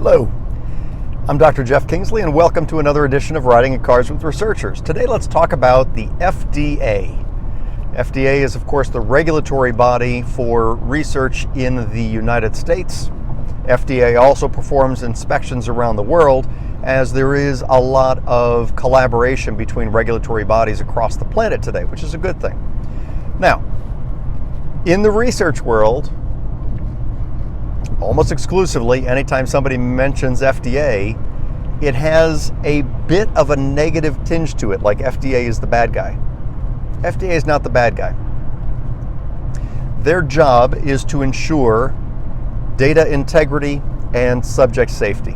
Hello, I'm Dr. Jeff Kingsley, and welcome to another edition of Riding in Cars with Researchers. Today let's talk about the FDA. FDA is, of course, the regulatory body for research in the United States. FDA also performs inspections around the world, as there is a lot of collaboration between regulatory bodies across the planet today, which is a good thing. Now, in the research world, almost exclusively, anytime somebody mentions FDA, it has a bit of a negative tinge to it, like FDA is the bad guy. FDA is not the bad guy. Their job is to ensure data integrity and subject safety.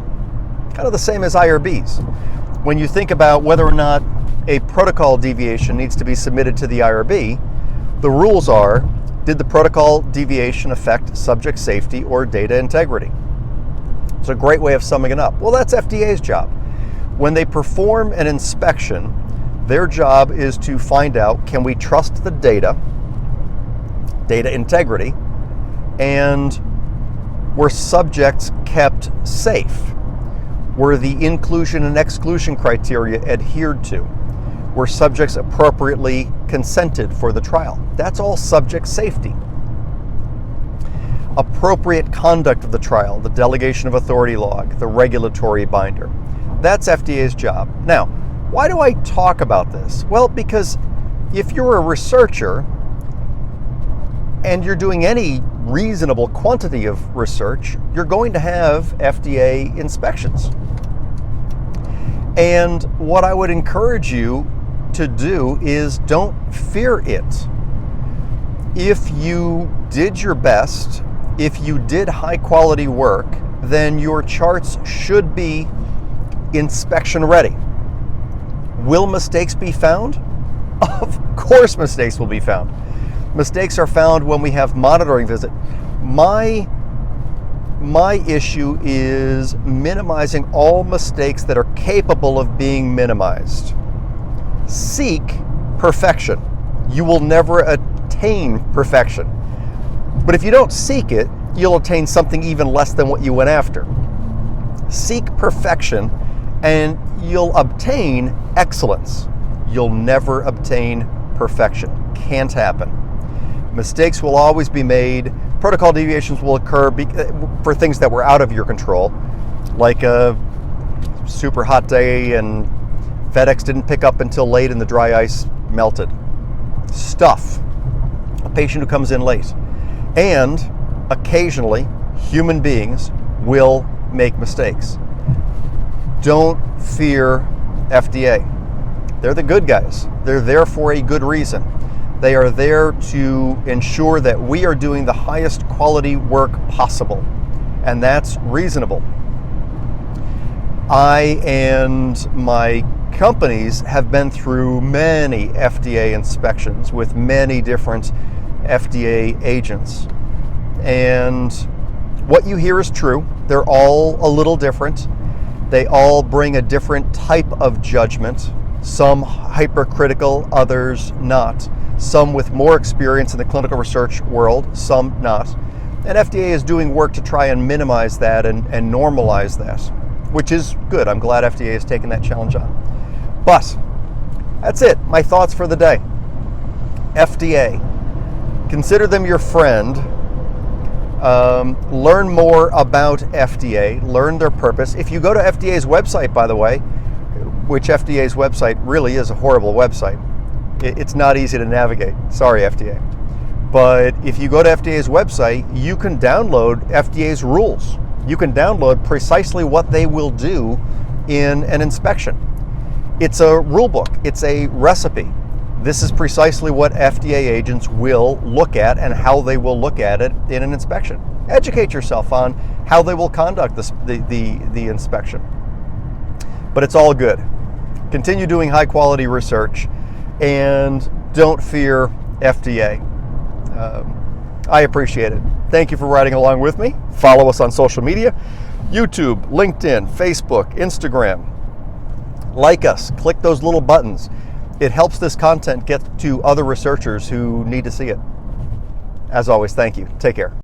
Kind of the same as IRBs. When you think about whether or not a protocol deviation needs to be submitted to the IRB, the rules are, did the protocol deviation affect subject safety or data integrity? It's a great way of summing it up. Well, that's FDA's job. When they perform an inspection, their job is to find out, can we trust the data integrity, and were subjects kept safe? Were the inclusion and exclusion criteria adhered to? Were subjects appropriately consented for the trial? That's all subject safety. Appropriate conduct of the trial, the delegation of authority log, the regulatory binder. That's FDA's job. Now, why do I talk about this? Well, because if you're a researcher and you're doing any reasonable quantity of research, you're going to have FDA inspections. And what I would encourage you to do is don't fear it. If you did your best, if you did high quality work, then your charts should be inspection ready. Will mistakes be found? Of course mistakes will be found. Mistakes are found when we have monitoring visit. My issue is minimizing all mistakes that are capable of being minimized. Seek perfection. You will never attain perfection. But if you don't seek it, you'll attain something even less than what you went after. Seek perfection and you'll obtain excellence. You'll never obtain perfection. Can't happen. Mistakes will always be made. Protocol deviations will occur for things that were out of your control, like a super hot day and FedEx didn't pick up until late and the dry ice melted. Stuff. A patient who comes in late. And occasionally, human beings will make mistakes. Don't fear FDA. They're the good guys. They're there for a good reason. They are there to ensure that we are doing the highest quality work possible. And that's reasonable. I and my companies have been through many FDA inspections with many different FDA agents. And what you hear is true. They're all a little different. They all bring a different type of judgment. Some hypercritical, others not. Some with more experience in the clinical research world, some not. And FDA is doing work to try and minimize that and normalize that, which is good. I'm glad FDA is taking that challenge on. But that's it. My thoughts for the day. FDA. Consider them your friend. Learn more about FDA. Learn their purpose. If you go to FDA's website, by the way, which FDA's website really is a horrible website. It's not easy to navigate. Sorry, FDA. But if you go to FDA's website, you can download FDA's rules. You can download precisely what they will do in an inspection. It's a rule book. It's a recipe. This is precisely what FDA agents will look at and how they will look at it in an inspection. Educate yourself on how they will conduct the inspection. But it's all good. Continue doing high quality research and don't fear FDA. I appreciate it. Thank you for riding along with me. Follow us on social media, YouTube, LinkedIn, Facebook, Instagram. Like us, click those little buttons. It helps this content get to other researchers who need to see it. As always, thank you. Take care.